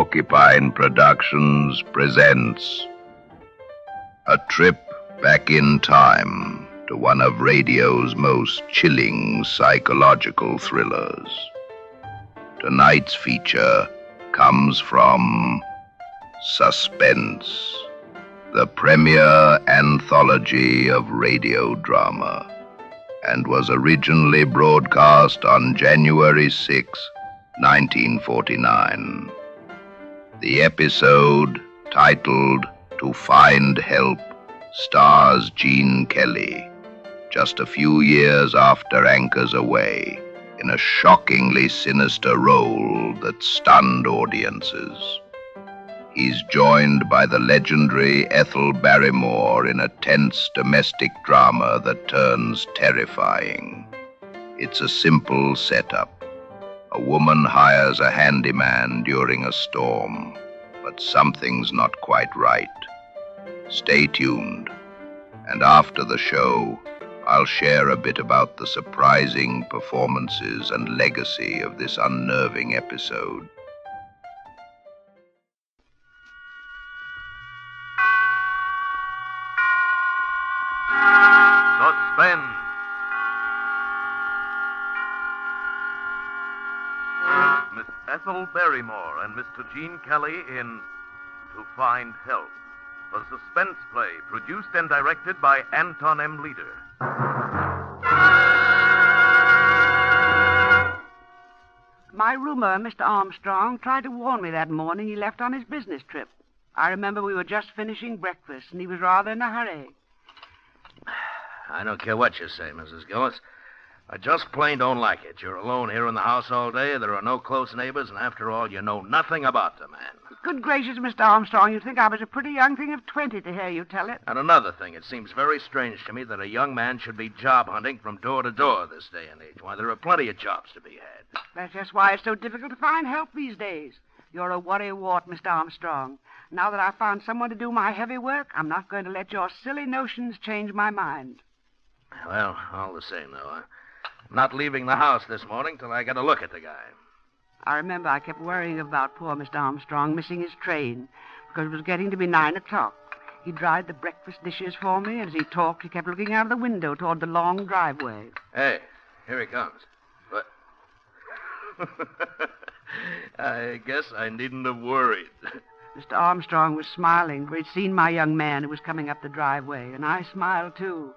Porcupine Productions presents a trip back in time to one of radio's most chilling psychological thrillers. Tonight's feature comes from Suspense, the premier anthology of radio drama, and was originally broadcast on January 6, 1949. The episode, titled To Find Help, stars Gene Kelly, just a few years after Anchor's Away, in a shockingly sinister role that stunned audiences. He's joined by the legendary Ethel Barrymore in a tense domestic drama that turns terrifying. It's a simple setup. A woman hires a handyman during a storm, but something's not quite right. Stay tuned, and after the show, I'll share a bit about the surprising performances and legacy of this unnerving episode. Suspense. Miss Ethel Barrymore and Mr. Gene Kelly in To Find Help, a suspense play produced and directed by Anton M. Leader. My roomer, Mr. Armstrong, tried to warn me that morning he left on his business trip. I remember we were just finishing breakfast, and he was rather in a hurry. I don't care what you say, Mrs. Gillis. I just plain don't like it. You're alone here in the house all day. There are no close neighbors, and after all, you know nothing about the man. Good gracious, Mr. Armstrong, you'd think I was a pretty young thing of 20 to hear you tell it. And another thing, it seems very strange to me that a young man should be job hunting from door to door this day and age. Why, there are plenty of jobs to be had. That's just why it's so difficult to find help these days. You're a worry-wart, Mr. Armstrong. Now that I've found someone to do my heavy work, I'm not going to let your silly notions change my mind. Well, all the same, though, I'm not leaving the house this morning till I get a look at the guy. I remember I kept worrying about poor Mr. Armstrong missing his train because it was getting to be 9 o'clock. He dried the breakfast dishes for me, and as he talked, he kept looking out of the window toward the long driveway. Hey, here he comes. What? I guess I needn't have worried. Mr. Armstrong was smiling, for he'd seen my young man who was coming up the driveway, and I smiled, too.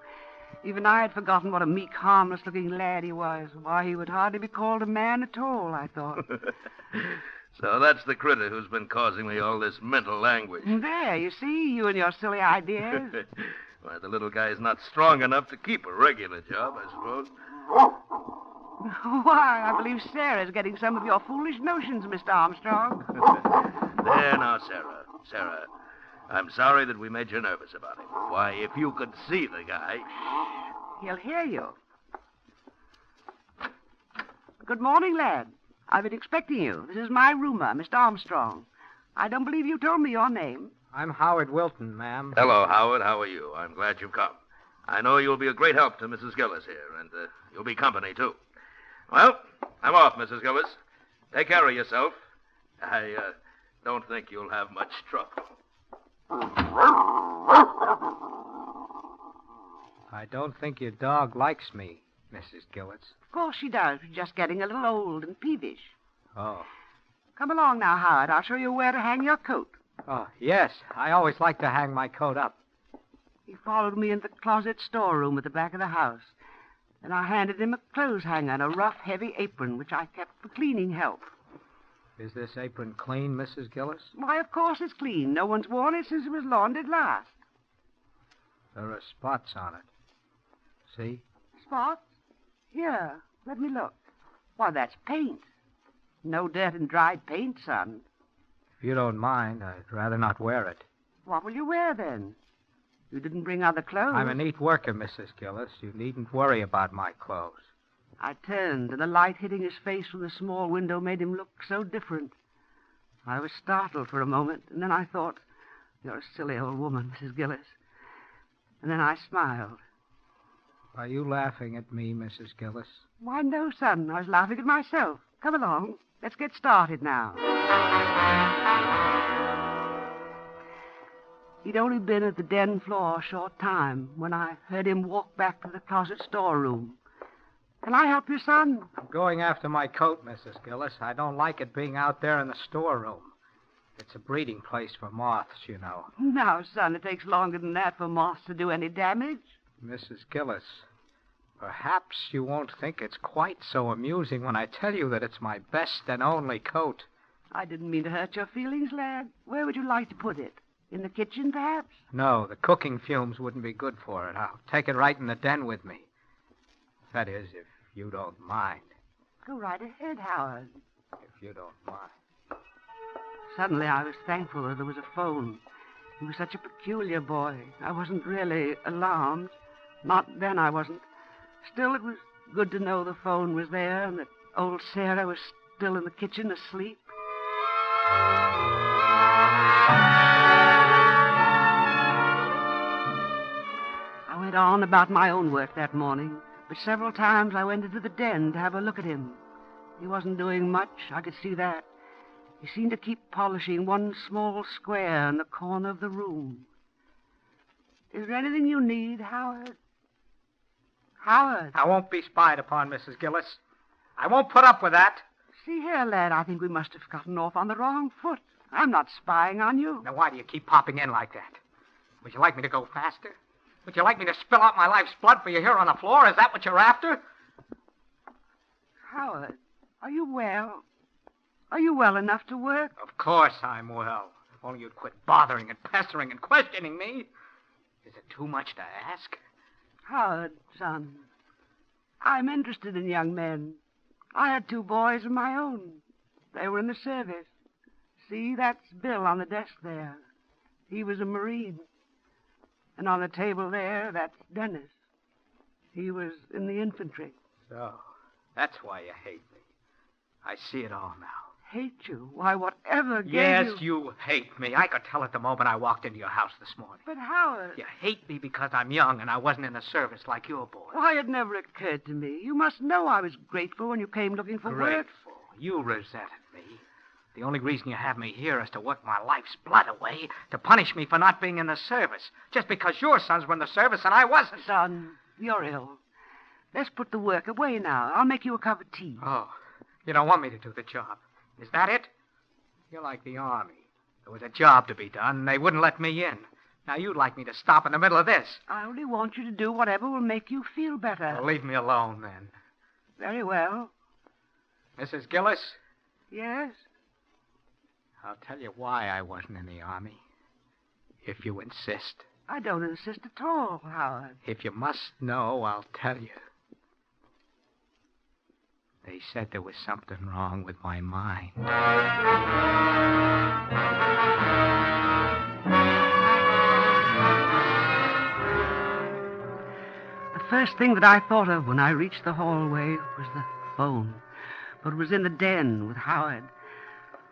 Even I had forgotten what a meek, harmless-looking lad he was. Why, he would hardly be called a man at all, I thought. So that's the critter who's been causing me all this mental anguish. There, you see, you and your silly ideas. Why, the little guy's not strong enough to keep a regular job, I suppose. Why, I believe Sarah's getting some of your foolish notions, Mr. Armstrong. There now, Sarah. Sarah, I'm sorry that we made you nervous about him. Why, if you could see the guy... He'll hear you. Good morning, lad. I've been expecting you. This is my roomer, Mr. Armstrong. I don't believe you told me your name. I'm Howard Wilton, ma'am. Hello, Howard. How are you? I'm glad you've come. I know you'll be a great help to Mrs. Gillis here, and you'll be company, too. Well, I'm off, Mrs. Gillis. Take care of yourself. I don't think you'll have much trouble. I don't think your dog likes me, Mrs. Gillis. Of course she does. She's just getting a little old and peevish. Oh. Come along now, Howard. I'll show you where to hang your coat. Oh, yes. I always like to hang my coat up. He followed me into the closet storeroom at the back of the house. Then I handed him a clothes hanger and a rough, heavy apron, which I kept for cleaning help. Is this apron clean, Mrs. Gillis? Why, of course it's clean. No one's worn it since it was laundered last. There are spots on it. See? Spots? Here, let me look. Why, that's paint. No dirt and dried paint, son. If you don't mind, I'd rather not wear it. What will you wear, then? You didn't bring other clothes. I'm a neat worker, Mrs. Gillis. You needn't worry about my clothes. I turned, and the light hitting his face from the small window made him look so different. I was startled for a moment, and then I thought, you're a silly old woman, Mrs. Gillis. And then I smiled. Are you laughing at me, Mrs. Gillis? Why, no, son. I was laughing at myself. Come along. Let's get started now. He'd only been at the den floor a short time when I heard him walk back to the closet storeroom. Can I help you, son? I'm going after my coat, Mrs. Gillis. I don't like it being out there in the storeroom. It's a breeding place for moths, you know. Now, son, it takes longer than that for moths to do any damage. Mrs. Gillis, perhaps you won't think it's quite so amusing when I tell you that it's my best and only coat. I didn't mean to hurt your feelings, lad. Where would you like to put it? In the kitchen, perhaps? No, the cooking fumes wouldn't be good for it. I'll take it right in the den with me. That is, if you don't mind. Go right ahead, Howard. If you don't mind. Suddenly, I was thankful that there was a phone. He was such a peculiar boy. I wasn't really alarmed. Not then, I wasn't. Still, it was good to know the phone was there and that old Sarah was still in the kitchen asleep. I went on about my own work that morning, but several times I went into the den to have a look at him. He wasn't doing much, I could see that. He seemed to keep polishing one small square in the corner of the room. Is there anything you need, Howard? Howard? I won't be spied upon, Mrs. Gillis. I won't put up with that. See here, lad, I think we must have gotten off on the wrong foot. I'm not spying on you. Now, why do you keep popping in like that? Would you like me to go faster? Would you like me to spill out my life's blood for you here on the floor? Is that what you're after? Howard, are you well? Are you well enough to work? Of course I'm well. If only you'd quit bothering and pestering and questioning me. Is it too much to ask? Howard, son, I'm interested in young men. I had 2 boys of my own. They were in the service. See, that's Bill on the desk there. He was a Marine. And on the table there, that's Dennis. He was in the infantry. So, that's why you hate me. I see it all now. Hate you? Why, whatever gave Yes, you... you hate me. I could tell it the moment I walked into your house this morning. But Howard... You hate me because I'm young and I wasn't in the service like your boy. Why, it never occurred to me. You must know I was grateful when you came looking for work. Grateful? You resented me. The only reason you have me here is to work my life's blood away, to punish me for not being in the service, just because your sons were in the service and I wasn't. Son, you're ill. Let's put the work away now. I'll make you a cup of tea. Oh, you don't want me to do the job. Is that it? You're like the Army. There was a job to be done, and they wouldn't let me in. Now you'd like me to stop in the middle of this. I only want you to do whatever will make you feel better. Well, leave me alone, then. Very well. Mrs. Gillis? Yes? I'll tell you why I wasn't in the Army. If you insist. I don't insist at all, Howard. If you must know, I'll tell you. They said there was something wrong with my mind. The first thing that I thought of when I reached the hallway was the phone. But it was in the den with Howard.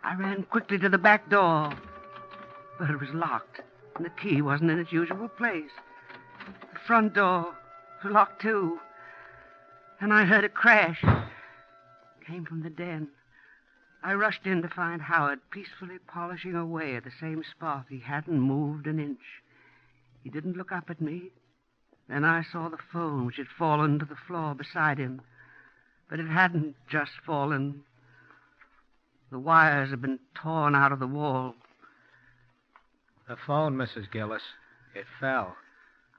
I ran quickly to the back door, but it was locked, and the key wasn't in its usual place. The front door was locked, too, and I heard a crash. It came from the den. I rushed in to find Howard peacefully polishing away at the same spot. He hadn't moved an inch. He didn't look up at me. Then I saw the phone, which had fallen to the floor beside him. But it hadn't just fallen. The wires had been torn out of the wall. The phone, Mrs. Gillis. It fell.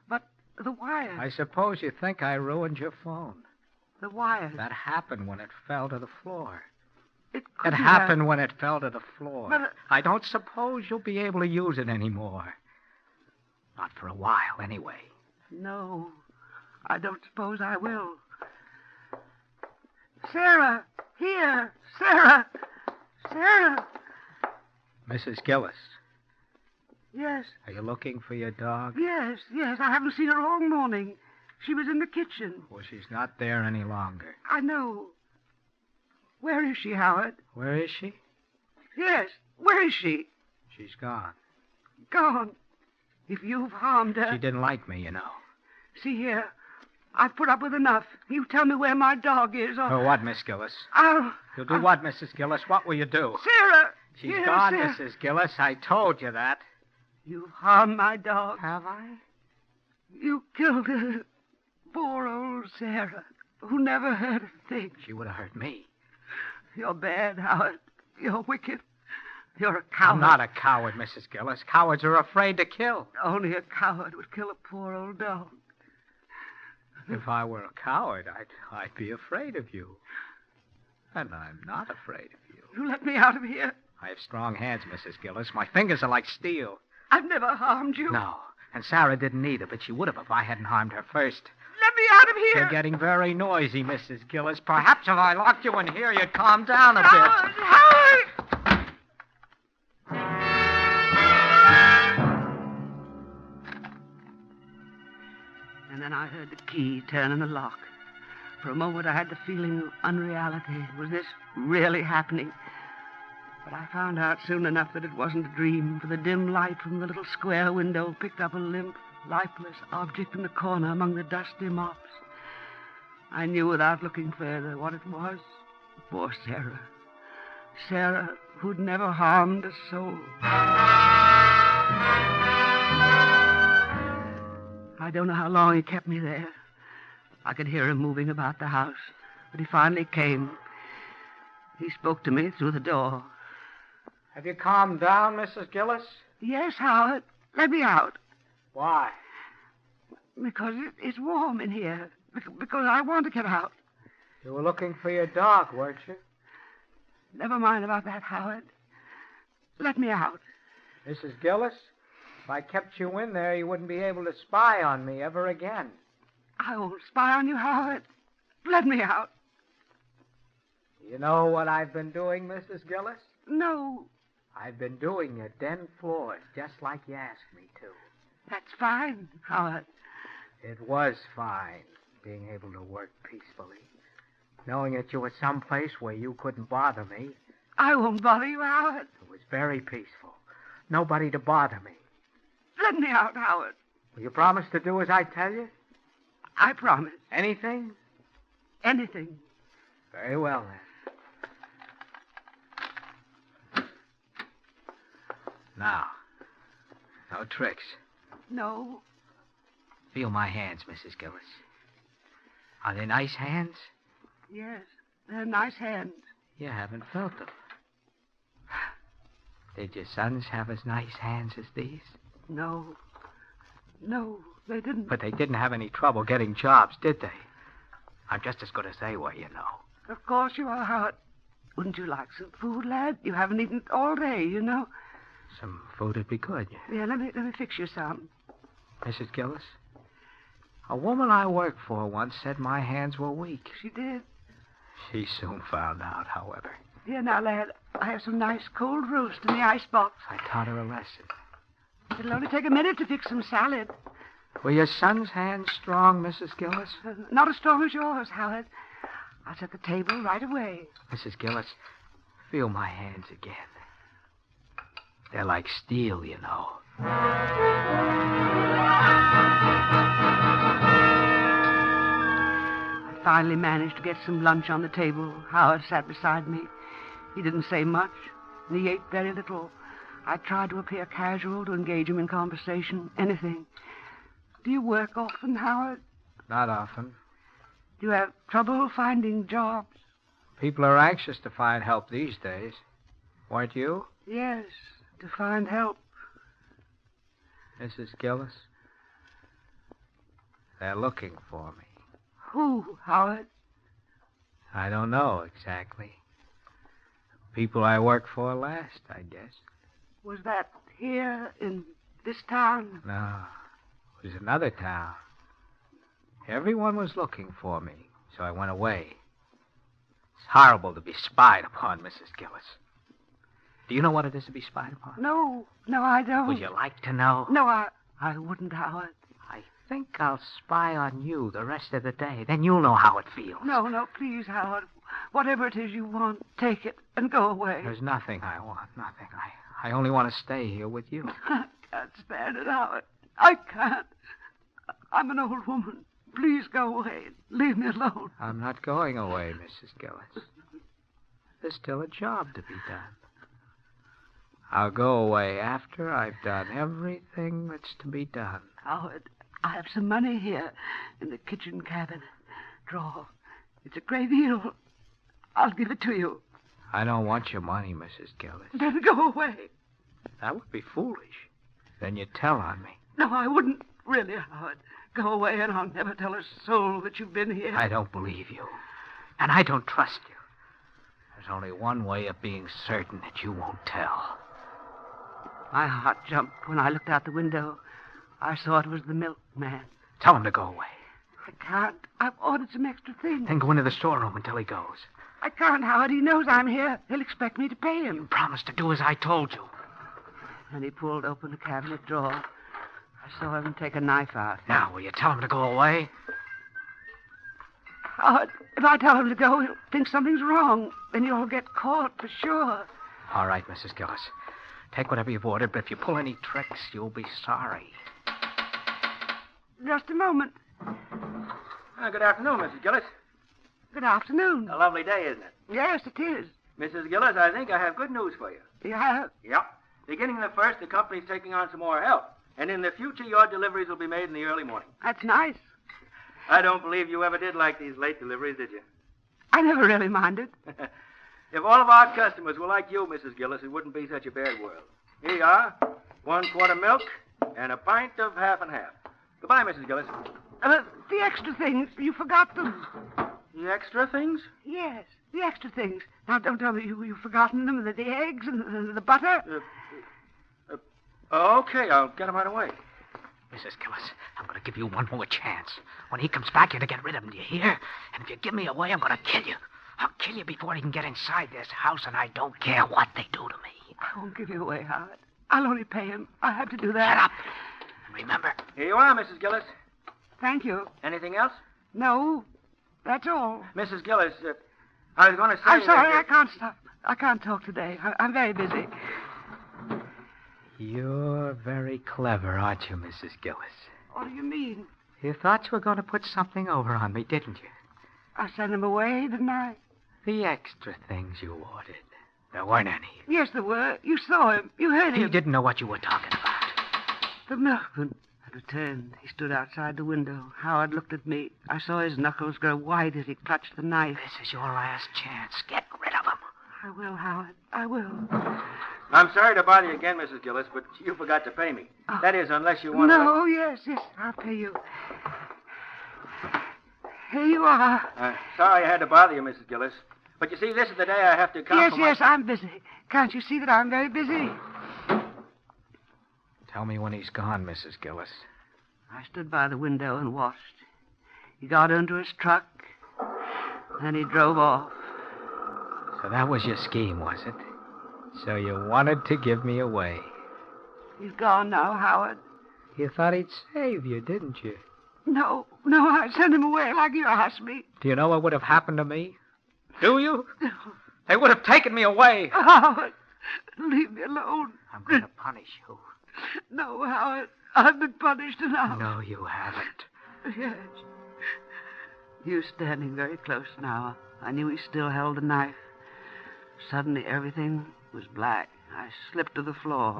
But the wires... I suppose you think I ruined your phone. The wires... That happened when it fell to the floor. It It happened when it fell to the floor. But, I don't suppose you'll be able to use it anymore. Not for a while, anyway. No, I don't suppose I will. Sarah! Here! Sarah! Sarah! Mrs. Gillis, Yes, are you looking for your dog? yes. I haven't seen her all morning. She was in the kitchen. Well, she's not there any longer. I know. Where is she, Howard? Where is she? Yes, where is she? She's gone. Gone. If you've harmed her... She didn't like me, you know. See here. I've put up with enough. You tell me where my dog is, or... Oh, what, Miss Gillis? I'll... You'll do what, Mrs. Gillis? What will you do? Sarah! She's Yes, gone, Sarah. Mrs. Gillis. I told you that. You've harmed my dog. Have I? You killed her. Poor old Sarah, who never hurt a thing. She would have hurt me. You're bad, Howard. You're wicked. You're a coward. I'm not a coward, Mrs. Gillis. Cowards are afraid to kill. Only a coward would kill a poor old dog. If I were a coward, I'd be afraid of you. And I'm not afraid of you. You let me out of here. I have strong hands, Mrs. Gillis. My fingers are like steel. I've never harmed you. No. And Sarah didn't either, but she would have if I hadn't harmed her first. Let me out of here. You're getting very noisy, Mrs. Gillis. Perhaps if I locked you in here, you'd calm down a bit. Howard! Howard! And then I heard the key turn in the lock. For a moment, I had the feeling of unreality. Was this really happening? But I found out soon enough that it wasn't a dream, for the dim light from the little square window picked up a limp, lifeless object in the corner among the dusty mops. I knew without looking further what it was. Poor Sarah. Sarah, who'd never harmed a soul. I don't know how long he kept me there. I could hear him moving about the house, but he finally came. He spoke to me through the door. Have you calmed down, Mrs. Gillis? Yes, Howard. Let me out. Why? Because it's warm in here. Because I want to get out. You were looking for your dog, weren't you? Never mind about that, Howard. Let me out. Mrs. Gillis, if I kept you in there, you wouldn't be able to spy on me ever again. I won't spy on you, Howard. Let me out. You know what I've been doing, Mrs. Gillis? No, I've been doing your den floors, just like you asked me to. that's fine, Howard. It was fine, being able to work peacefully. Knowing that you were someplace where you couldn't bother me. I won't bother you, Howard. It was very peaceful. Nobody to bother me. Let me out, Howard. Will you promise to do as I tell you? I promise. Anything? Anything. Very well, then. Now, no tricks. No. Feel my hands, Mrs. Gillis. Are they nice hands? Yes, they're nice hands. You haven't felt them. Did your sons have as nice hands as these? No. No, they didn't. But they didn't have any trouble getting jobs, did they? I'm just as good as they were, you know. Of course you are, Howard. Wouldn't you like some food, lad? You haven't eaten all day, you know. Some food would be good. Yeah, let me fix you some. Mrs. Gillis, a woman I worked for once said my hands were weak. She did. She soon found out, however. Here now, lad. I have some nice cold roast in the icebox. I taught her a lesson. It'll only take a minute to fix some salad. Were your son's hands strong, Mrs. Gillis? Not as strong as yours, Howard. I'll set the table right away. Mrs. Gillis, feel my hands again. They're like steel, you know. I finally managed to get some lunch on the table. Howard sat beside me. He didn't say much, and he ate very little. I tried to appear casual, to engage him in conversation, anything. Do you work often, Howard? Not often. Do you have trouble finding jobs? People are anxious to find help these days. Weren't you? Yes, to find help. Mrs. Gillis? They're looking for me. Who, Howard? I don't know exactly. People I worked for last, I guess. Was that here in this town? No, it was another town. Everyone was looking for me, so I went away. It's horrible to be spied upon, Mrs. Gillis. Do you know what it is to be spied upon? No, I don't. Would you like to know? No, I wouldn't, Howard. I think I'll spy on you the rest of the day. Then you'll know how it feels. No, please, Howard. Whatever it is you want, take it and go away. There's nothing I want, nothing. I only want to stay here with you. I can't stand it, Howard. I can't. I'm an old woman. Please go away. Leave me alone. I'm not going away, Mrs. Gillis. There's still a job to be done. I'll go away after I've done everything that's to be done. Howard, I have some money here in the kitchen cabinet drawer. It's a great deal. I'll give it to you. I don't want your money, Mrs. Gillis. Then go away. That would be foolish. Then you'd tell on me. No, I wouldn't. Really, Howard. Go away and I'll never tell a soul that you've been here. I don't believe you. And I don't trust you. There's only one way of being certain that you won't tell. My heart jumped when I looked out the window. I saw it was the milkman. Tell him to go away. I can't. I've ordered some extra things. Then go into the storeroom until he goes. I can't, Howard. He knows I'm here. He'll expect me to pay him. You promised to do as I told you. And he pulled open the cabinet drawer. I saw him take a knife out. Now, will you tell him to go away? Howard, if I tell him to go, he'll think something's wrong. Then you'll get caught for sure. All right, Mrs. Gillis. Take whatever you've ordered, but if you pull any tricks, you'll be sorry. Just a moment. Good afternoon, Mrs. Gillis. Good afternoon. A lovely day, isn't it? Yes, it is. Mrs. Gillis, I think I have good news for you. You have? Yep. Beginning the 1st, the company's taking on some more help. And in the future, your deliveries will be made in the early morning. That's nice. I don't believe you ever did like these late deliveries, did you? I never really minded. If all of our customers were like you, Mrs. Gillis, it wouldn't be such a bad world. Here you are. 1 quart of milk and a pint of half and half. Goodbye, Mrs. Gillis. The extra things, you forgot them. The extra things? Yes, the extra things. Now, don't tell me you've forgotten them, the eggs and the butter. Okay, I'll get them right away. Mrs. Gillis, I'm going to give you one more chance. When he comes back, you're to get rid of him, do you hear? And if you give me away, I'm going to kill you. I'll kill you before he can get inside this house, and I don't care what they do to me. I won't give you away, Howard. I'll only pay him. I have to do that. Shut up. And remember... Here you are, Mrs. Gillis. Thank you. Anything else? No, that's all. Mrs. Gillis, I was going to say... I'm sorry, I can't stop. I can't talk today. I'm very busy. You're very clever, aren't you, Mrs. Gillis? What do you mean? You thought you were going to put something over on me, didn't you? I sent him away, didn't I? The extra things you ordered. There weren't any. Yes, there were. You saw him. You heard him. You didn't know what you were talking about. The milkman had returned. He stood outside the window. Howard looked at me. I saw his knuckles grow white as he clutched the knife. This is your last chance. Get rid of him. I will, Howard. I will. I'm sorry to bother you again, Mrs. Gillis, but you forgot to pay me. Oh. That is, unless you want No, yes, I'll pay you. Here you are. Sorry I had to bother you, Mrs. Gillis. But you see, this is the day I have to come Yes, I'm busy. Can't you see that I'm very busy? Tell me when he's gone, Mrs. Gillis. I stood by the window and watched. He got into his truck, and he drove off. So that was your scheme, was it? So you wanted to give me away. He's gone now, Howard. You thought he'd save you, didn't you? No, I sent him away like you asked me. Do you know what would have happened to me? Do you? They would have taken me away. Howard, leave me alone. I'm going to punish you. No, Howard, I've been punished enough. No, you haven't. Yes. He was standing very close now. I knew he still held the knife. Suddenly, everything was black. I slipped to the floor.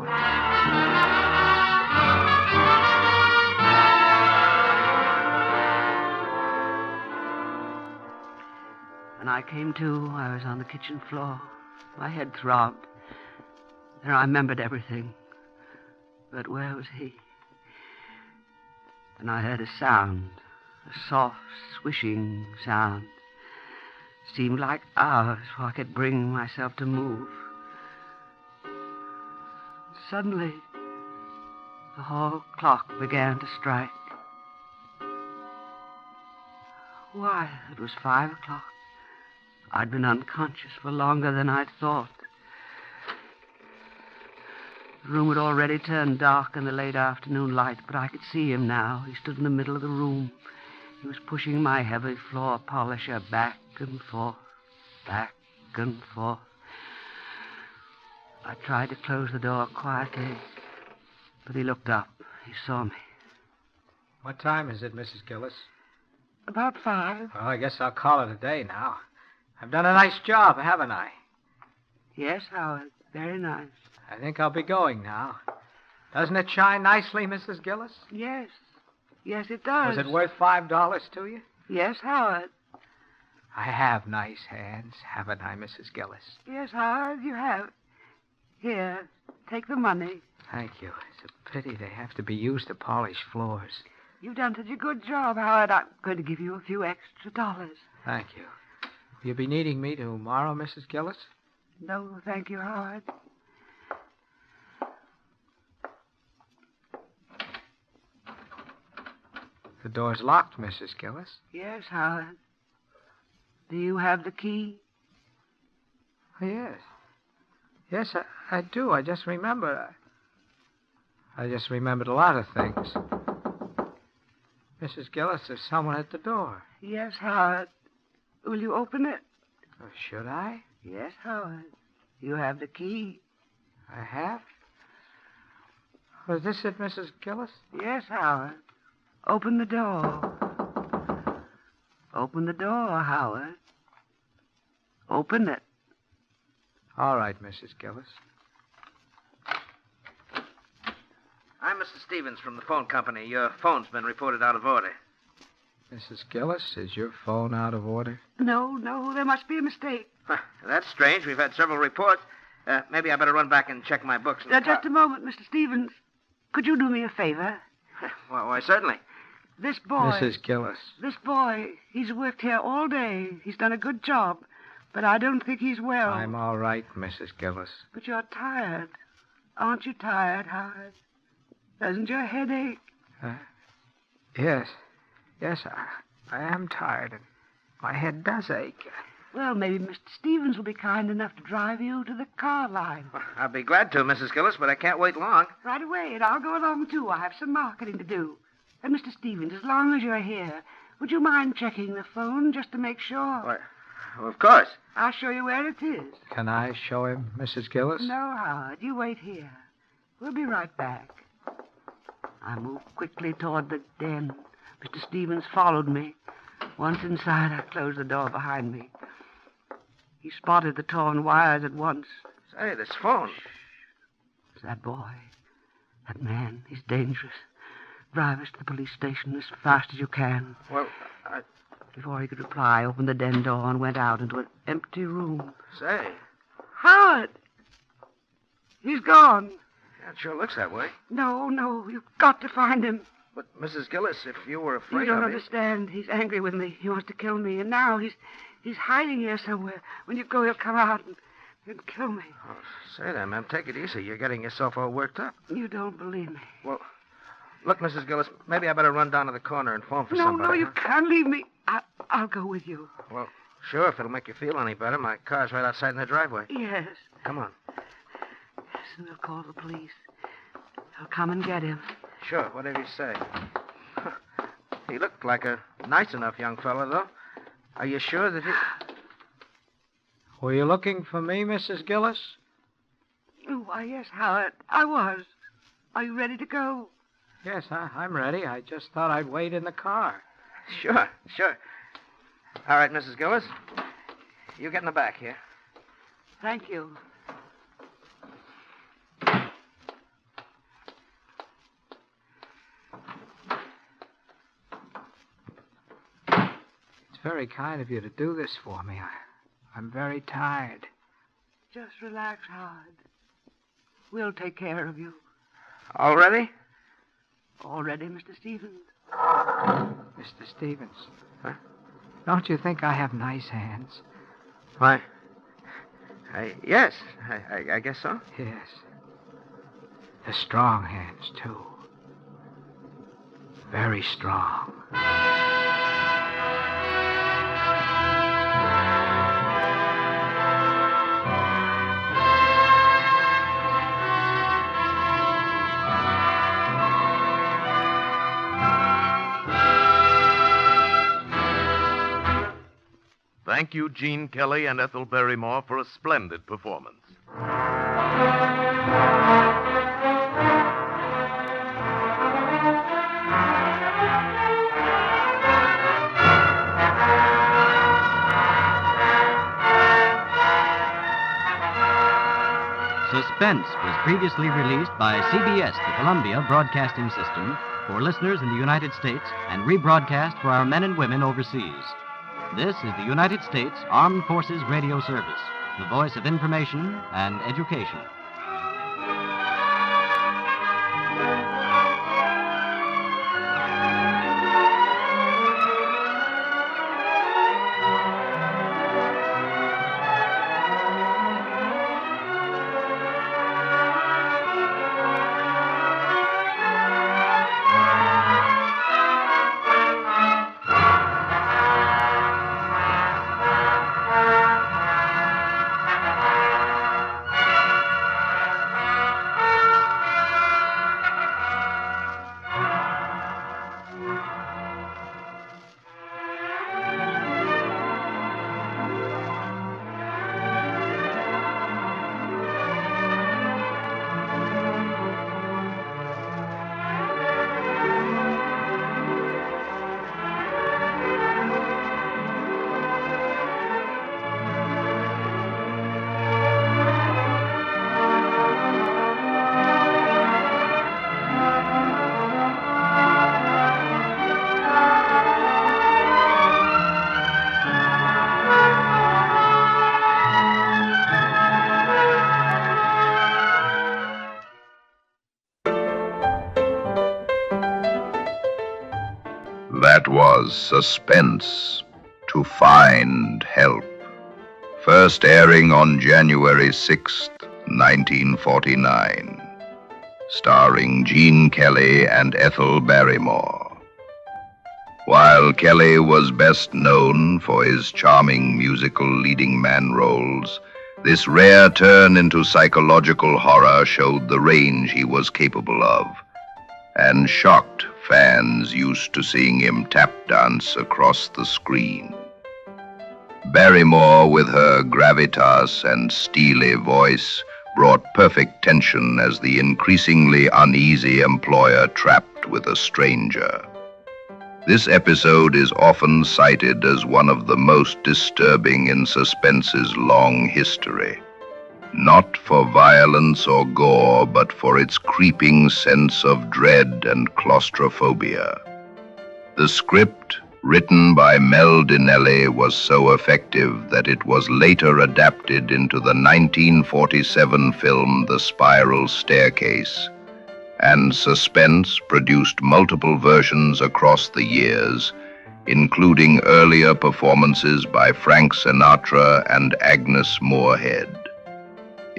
When I came to, I was on the kitchen floor. My head throbbed. Then I remembered everything. But where was he? And I heard a sound, a soft, swishing sound. It seemed like hours before I could bring myself to move. Suddenly, the hall clock began to strike. Why, it was 5 o'clock. I'd been unconscious for longer than I'd thought. The room had already turned dark in the late afternoon light, but I could see him now. He stood in the middle of the room. He was pushing my heavy floor polisher back and forth, back and forth. I tried to close the door quietly, but he looked up. He saw me. What time is it, Mrs. Gillis? About 5. Well, I guess I'll call it a day now. I've done a nice job, haven't I? Yes, Howard. Very nice. I think I'll be going now. Doesn't it shine nicely, Mrs. Gillis? Yes. Yes, it does. Was it worth $5 to you? Yes, Howard. I have nice hands, haven't I, Mrs. Gillis? Yes, Howard, you have. Here, take the money. Thank you. It's a pity they have to be used to polish floors. You've done such a good job, Howard. I'm going to give you a few extra dollars. Thank you. Will you be needing me tomorrow, Mrs. Gillis? No, thank you, Howard. The door's locked, Mrs. Gillis. Yes, Howard. Do you have the key? Oh, yes. Yes, I do. I just remembered. I just remembered a lot of things. Mrs. Gillis, there's someone at the door. Yes, Howard. Will you open it? Oh, should I? Yes, Howard. You have the key. I have? Oh, is this it, Mrs. Gillis? Yes, Howard. Open the door. Open the door, Howard. Open it. All right, Mrs. Gillis. I'm Mr. Stevens from the phone company. Your phone's been reported out of order. Mrs. Gillis, is your phone out of order? No, there must be a mistake. That's strange. We've had several reports. Maybe I better run back and check my books. Just a moment, Mr. Stevens. Could you do me a favor? Why, certainly. This boy... Mrs. Gillis. This boy, he's worked here all day. He's done a good job. But I don't think he's well. I'm all right, Mrs. Gillis. But you're tired. Aren't you tired, Howard? Doesn't your head ache? Yes. Yes, I am tired, and my head does ache. Well, maybe Mr. Stevens will be kind enough to drive you to the car line. I'll be glad to, Mrs. Gillis, but I can't wait long. Right away, and I'll go along, too. I have some marketing to do. And, Mr. Stevens, as long as you're here, would you mind checking the phone just to make sure? Why, of course. I'll show you where it is. Can I show him, Mrs. Gillis? No, Howard. You wait here. We'll be right back. I moved quickly toward the den. Mr. Stevens followed me. Once inside, I closed the door behind me. He spotted the torn wires at once. Say, this phone. It's that boy. That man. He's dangerous. Drive us to the police station as fast as you can. Well, Before he could reply, I opened the den door and went out into an empty room. Say, Howard! He's gone. yeah, it sure looks that way. No, you've got to find him. But, Mrs. Gillis, if you were afraid You don't of him... understand. He's angry with me. He wants to kill me. And now he's hiding here somewhere. When you go, he'll come out and kill me. Oh, say that, ma'am. Take it easy. You're getting yourself all worked up. You don't believe me. Well, look, Mrs. Gillis, maybe I better run down to the corner and phone for somebody. No, you huh? can't leave me. I'll go with you. Well, sure, if it'll make you feel any better. My car's right outside in the driveway. Yes. Come on. Yes, and we'll call the police. They'll come and get him. Sure, whatever you say. He looked like a nice enough young fellow, though. Are you sure that he... Were you looking for me, Mrs. Gillis? Oh, why, yes, Howard. I was. Are you ready to go? Yes, I'm ready. I just thought I'd wait in the car. Sure. All right, Mrs. Gillis. You get in the back here. Thank you. It's very kind of you to do this for me. I'm very tired. Just relax, Howard. We'll take care of you. All ready? All ready, Mr. Stevens? Mr. Stevens. Huh? Don't you think I have nice hands? Why, yes, I guess so. Yes. They're strong hands, too. Very strong. Thank you, Gene Kelly and Ethel Barrymore, for a splendid performance. Suspense was previously released by CBS, the Columbia Broadcasting System, for listeners in the United States and rebroadcast for our men and women overseas. This is the United States Armed Forces Radio Service, the voice of information and education. That was Suspense, To Find Help. First airing on January 6th, 1949. Starring Gene Kelly and Ethel Barrymore. While Kelly was best known for his charming musical leading man roles, this rare turn into psychological horror showed the range he was capable of, and shocked fans used to seeing him tap dance across the screen. Barrymore, with her gravitas and steely voice, brought perfect tension as the increasingly uneasy employer trapped with a stranger. This episode is often cited as one of the most disturbing in Suspense's long history. Not for violence or gore, but for its creeping sense of dread and claustrophobia. The script, written by Mel Dinelli, was so effective that it was later adapted into the 1947 film The Spiral Staircase, and Suspense produced multiple versions across the years, including earlier performances by Frank Sinatra and Agnes Moorehead.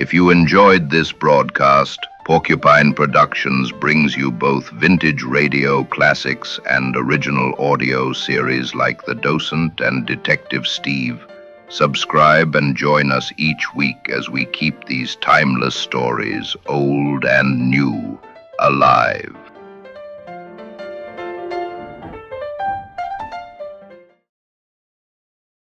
If you enjoyed this broadcast, Porcupine Productions brings you both vintage radio classics and original audio series like The Docent and Detective Steve. Subscribe and join us each week as we keep these timeless stories, old and new, alive.